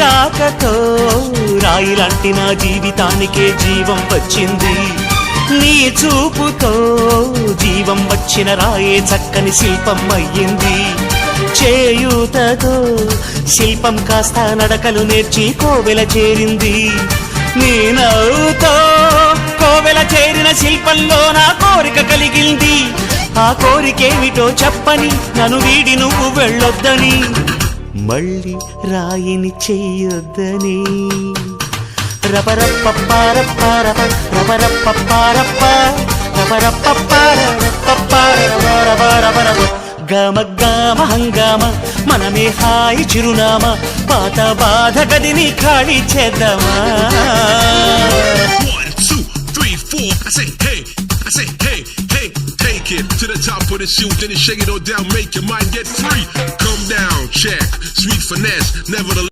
రాకతో రాయిలాంటి నా జీవితానికే జీవం వచ్చింది. నీ చూపుతో జీవం వచ్చిన రాయే చక్కని శిల్పం అయ్యింది. చేయూతతో శిల్పం కాస్త నడకలు నేర్చి కోవెల చేరింది. నీ నవ్వుతో కోవెల చేరిన శిల్పంలో నా కోరిక కలిగింది. ఆ కోరికేమిటో చెప్పని నన్ను వీడి నువ్వు వెళ్ళొద్దని, మళ్ళీ రాయిని చెయ్యొద్దని. రబరప్పపారప్పారప రబరప్పపారప్ప రబరప్పపారపపారపరపరపరపరప గమ గమ హంగామ మనమే హాయి చిరునామా, పాత బాధ గదిని ఖాళీ చేద్దామా. 1 2 3 4 I say hey, hey, take it to the top of the shoot, then you shake it all down, make your mind get free. Come down, check, sweet finesse, nevertheless.